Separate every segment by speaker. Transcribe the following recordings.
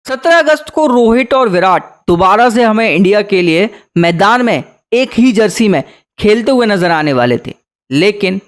Speaker 1: 17 अगस्त को रोहित और विराट दोबारा से हमें इंडिया के लिए मैदान में एक ही जर्सी में खेलते हुए नजर आने वाले थे, लेकिन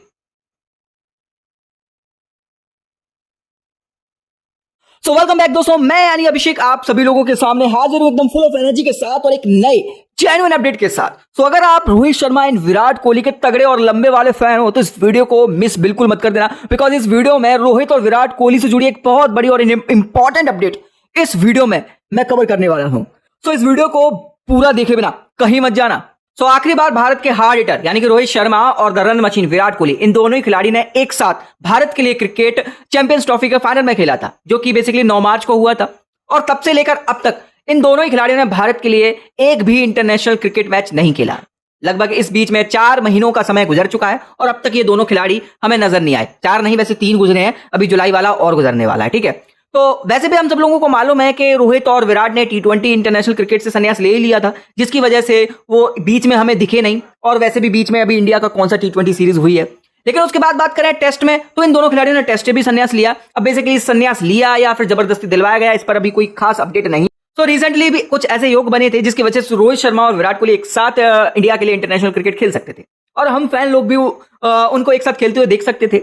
Speaker 1: वेलकम बैक दोस्तों, मैं यानी अभिषेक आप सभी लोगों के सामने हाजिर हूं एकदम फुल ऑफ एनर्जी के साथ और एक नए जेन्युइन अपडेट के साथ। अगर आप रोहित शर्मा एंड विराट कोहली के तगड़े और लंबे वाले फैन हो तो इस वीडियो को मिस बिल्कुल मत कर देना, बिकॉज इस वीडियो में रोहित और विराट कोहली से जुड़ी एक बहुत बड़ी और इंपॉर्टेंट अपडेट इस वीडियो में मैं कवर करने वाला हूं। इस वीडियो को पूरा देखे बिना कहीं मत जाना। आखिरी बार भारत के हार्ड हिटर यानी कि रोहित शर्मा और the run machine Virat Kohli, इन दोनों ही खिलाड़ी ने एक साथ भारत के लिए क्रिकेट चैंपियंस ट्रॉफी के फाइनल में खेला था, जो कि बेसिकली 9 मार्च को हुआ था। और तब से लेकर अब तक इन दोनों ही खिलाड़ियों ने भारत के लिए एक भी इंटरनेशनल क्रिकेट मैच नहीं खेला। लगभग इस बीच में 4 महीनों का समय गुजर चुका है और अब तक ये दोनों खिलाड़ी हमें नजर नहीं आए। 4 नहीं, वैसे 3 गुजरे हैं, अभी जुलाई वाला और गुजरने वाला है। ठीक है, तो वैसे भी हम सब लोगों को मालूम है कि रोहित और विराट ने T20 इंटरनेशनल क्रिकेट से संन्यास ले लिया था, जिसकी वजह से वो बीच में हमें दिखे नहीं। और वैसे भी बीच में अभी इंडिया का कौन सा T20 सीरीज हुई है। लेकिन उसके बाद बात करें टेस्ट में, तो इन दोनों खिलाड़ियों ने टेस्ट से भी संन्यास लिया। अब बेसिकली संन्यास लिया या फिर जबरदस्ती दिलवाया गया, इस पर अभी कोई खास अपडेट नहीं। तो रिसेंटली भी कुछ ऐसे योग बने थे जिसकी वजह से रोहित शर्मा और विराट कोहली एक साथ इंडिया के लिए इंटरनेशनल क्रिकेट खेल सकते थे और हम फैन लोग भी उनको एक साथ खेलते हुए देख सकते थे।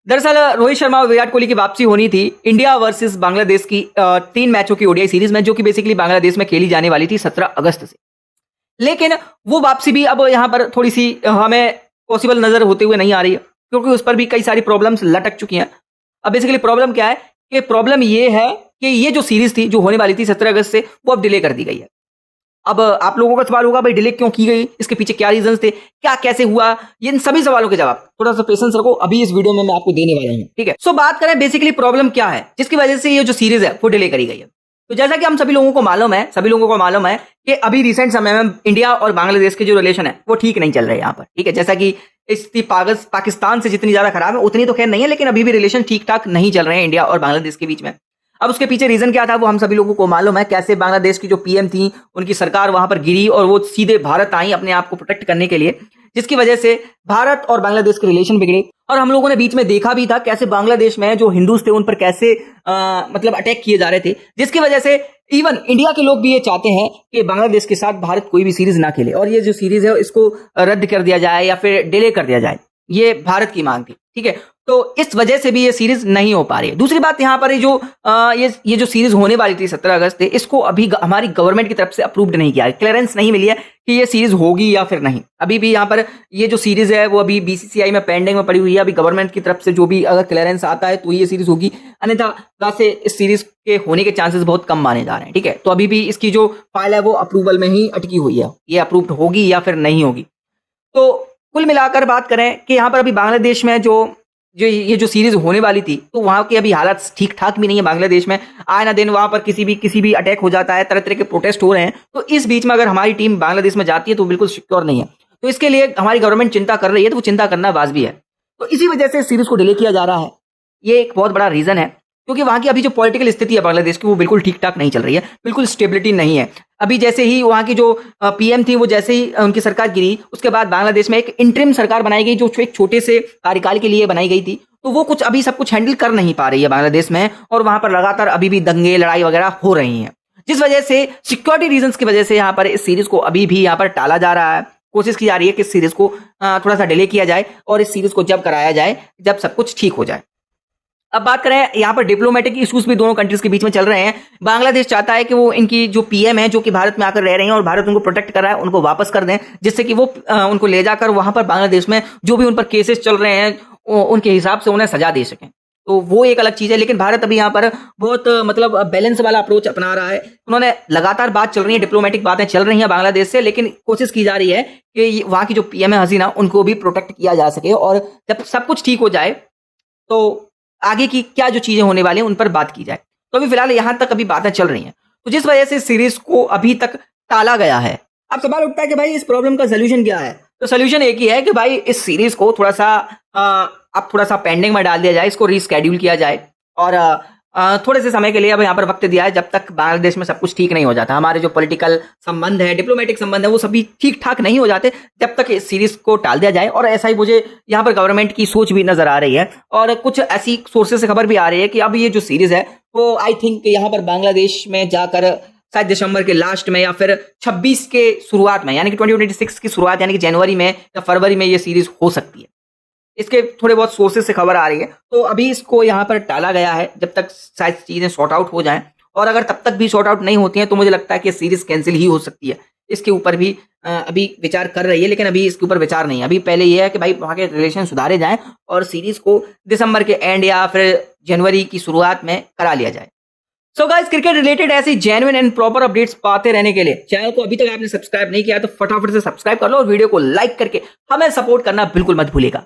Speaker 1: दरअसल रोहित शर्मा और विराट कोहली की वापसी होनी थी इंडिया वर्सेस बांग्लादेश की 3 मैचों की ओडीआई सीरीज में, जो कि बेसिकली बांग्लादेश में खेली जाने वाली थी 17 अगस्त से। लेकिन वो वापसी भी अब यहां पर थोड़ी सी हमें पॉसिबल नजर होते हुए नहीं आ रही है, क्योंकि उस पर भी कई सारी प्रॉब्लम्स लटक चुकी हैं। अब बेसिकली प्रॉब्लम क्या है कि प्रॉब्लम ये है कि ये जो सीरीज थी, जो होने वाली थी 17 अगस्त से, वो अब डिले कर दी गई है। अब आप लोगों का सवाल होगा, भाई डिले क्यों की गई, इसके पीछे क्या रीजंस थे, क्या कैसे हुआ, इन सभी सवालों के जवाब थोड़ा सा पेशेंस रखो, अभी इस वीडियो में मैं आपको देने वाला हूं। ठीक है, बात करें बेसिकली प्रॉब्लम क्या है जिसकी वजह से ये जो सीरीज है वो डिले करी गई है। तो जैसा कि हम सभी लोगों को मालूम है कि अभी रिसेंट समय में इंडिया और बांग्लादेश के जो रिलेशन है वो ठीक नहीं चल रहे हैं यहाँ पर। ठीक है, जैसा कि स्थिति पाकिस्तान से जितनी ज्यादा खराब है उतनी तो खैर नहीं है, लेकिन अभी भी रिलेशन ठीक ठाक नहीं चल रहे हैं इंडिया और बांग्लादेश के बीच में। अब उसके पीछे रीजन क्या था वो हम सभी लोगों को मालूम है। कैसे बांग्लादेश की जो पीएम थी, उनकी सरकार वहां पर गिरी और वो सीधे भारत आई अपने आप को प्रोटेक्ट करने के लिए, जिसकी वजह से भारत और बांग्लादेश के रिलेशन बिगड़े। और हम लोगों ने बीच में देखा भी था कैसे बांग्लादेश में जो हिंदूज थे उन पर कैसे मतलब अटैक किए जा रहे थे, जिसकी वजह से इवन इंडिया के लोग भी ये चाहते हैं कि बांग्लादेश के साथ भारत कोई भी सीरीज ना खेले और ये जो सीरीज है इसको रद्द कर दिया जाए या फिर डिले कर दिया जाए। ये भारत की मांग थी। ठीक है, तो इस वजह से भी ये सीरीज नहीं हो पा रही है। दूसरी बात यहाँ पर जो ये जो सीरीज होने वाली थी 17 अगस्त से, इसको अभी हमारी गवर्नमेंट की तरफ से अप्रूव्ड नहीं किया है, क्लियरेंस नहीं मिली है कि ये सीरीज होगी या फिर नहीं। अभी भी यहाँ पर ये जो सीरीज है वो अभी बीसीसीआई में पेंडिंग में पड़ी हुई है। अभी गवर्नमेंट की तरफ से जो भी अगर क्लियरेंस आता है तो ये सीरीज होगी, अन्यथा वैसे इस सीरीज के होने के चांसेस बहुत कम माने जा रहे हैं। ठीक है, तो अभी भी इसकी जो फाइल है वो अप्रूवल में ही अटकी हुई है, ये अप्रूव्ड होगी या फिर नहीं होगी। तो कुल मिलाकर बात करें कि यहाँ पर अभी बांग्लादेश में जो ये जो सीरीज होने वाली थी, तो वहां की अभी हालत ठीक ठाक भी नहीं है। बांग्लादेश में आए ना दिन वहां पर किसी भी अटैक हो जाता है, तरह तरह के प्रोटेस्ट हो रहे हैं। तो इस बीच में अगर हमारी टीम बांग्लादेश में जाती है तो बिल्कुल सिक्योर नहीं है। तो इसके लिए हमारी गवर्नमेंट चिंता कर रही है, तो वो चिंता करना वाजिबी है। तो इसी वजह से सीरीज को डिले किया जा रहा है। ये एक बहुत बड़ा रीजन है, क्योंकि वहां की अभी जो पॉलिटिकल स्थिति है बांग्लादेश की वो बिल्कुल ठीक ठाक नहीं चल रही है, बिल्कुल स्टेबिलिटी नहीं है। अभी जैसे ही वहां की जो पीएम थी, वो जैसे ही उनकी सरकार गिरी, उसके बाद बांग्लादेश में एक इंटरिम सरकार बनाई गई, जो एक छोटे से कार्यकाल के लिए बनाई गई थी। तो वो कुछ अभी सब कुछ हैंडल कर नहीं पा रही है बांग्लादेश में, और वहां पर लगातार अभी भी दंगे लड़ाई वगैरह हो रही हैं, जिस वजह से सिक्योरिटी रीजंस की वजह से यहाँ पर इस सीरीज को अभी भी यहाँ पर टाला जा रहा है। कोशिश की जा रही है कि इस सीरीज को थोड़ा सा डिले किया जाए और इस सीरीज को जब कराया जाए जब सब कुछ ठीक हो जाए। अब बात करें यहाँ पर डिप्लोमेटिक इश्यूज भी दोनों कंट्रीज के बीच में चल रहे हैं। बांग्लादेश चाहता है कि वो इनकी जो पीएम है, जो कि भारत में आकर रह रहे हैं और भारत उनको प्रोटेक्ट कर रहा है, उनको वापस कर दें, जिससे कि वो उनको ले जाकर वहां पर बांग्लादेश में जो भी उन पर केसेस चल रहे हैं उनके हिसाब से उन्हें सजा दे सकें। तो वो एक अलग चीज है। लेकिन भारत अभी यहाँ पर बहुत मतलब बैलेंस वाला अप्रोच अपना रहा है। उन्होंने लगातार बात चल रही है, डिप्लोमेटिक बातें चल रही हैं बांग्लादेश से, लेकिन कोशिश की जा रही है कि वहां की जो पीएम है हसीना, उनको भी प्रोटेक्ट किया जा सके। और जब सब कुछ ठीक हो जाए तो आगे की क्या जो चीजें होने वाली हैं उन पर बात की जाए। तो अभी फिलहाल यहां तक अभी बातें चल रही हैं, तो जिस वजह से सीरीज को अभी तक टाला गया है। अब सवाल उठता है कि भाई इस प्रॉब्लम का सोल्यूशन क्या है। तो सोल्यूशन एक ही है कि भाई इस सीरीज को थोड़ा सा अब थोड़ा सा पेंडिंग में डाल दिया जाए, इसको रीस्केड्यूल किया जाए और थोड़े से समय के लिए अब यहाँ पर वक्त दिया है, जब तक बांग्लादेश में सब कुछ ठीक नहीं हो जाता। हमारे जो पॉलिटिकल संबंध है, डिप्लोमेटिक संबंध है, वो सभी ठीक ठाक नहीं हो जाते, जब तक इस सीरीज को टाल दिया जाए। और ऐसा ही मुझे यहाँ पर गवर्नमेंट की सोच भी नजर आ रही है, और कुछ ऐसी सोर्सेज से खबर भी आ रही है कि अब ये जो सीरीज है वो आई थिंक यहाँ पर बांग्लादेश में जाकर शायद दिसंबर के लास्ट में या फिर 26 के शुरुआत में, यानी कि 2026 की शुरुआत, यानी कि जनवरी में या फरवरी में ये सीरीज हो सकती है। इसके थोड़े बहुत सोर्सेज से खबर आ रही है, तो अभी इसको यहाँ पर टाला गया है जब तक शायद चीजें सॉर्ट आउट हो जाएं। और अगर तब तक भी सॉर्ट आउट नहीं होती हैं तो मुझे लगता है कि सीरीज कैंसिल ही हो सकती है। इसके ऊपर भी अभी विचार कर रही है, लेकिन अभी इसके ऊपर विचार नहीं है। अभी पहले यह है कि भाई वहाँ के रिलेशन सुधारे जाएं और सीरीज को दिसंबर के एंड या फिर जनवरी की शुरुआत में करा लिया जाए। सो गाइस, क्रिकेट रिलेटेड ऐसी जेन्युइन एंड प्रॉपर अपडेट्स पाते रहने के लिए चैनल को अभी तक आपने सब्सक्राइब नहीं किया तो फटाफट से सब्सक्राइब कर लो और वीडियो को लाइक करके हमें सपोर्ट करना बिल्कुल मत भूलिएगा।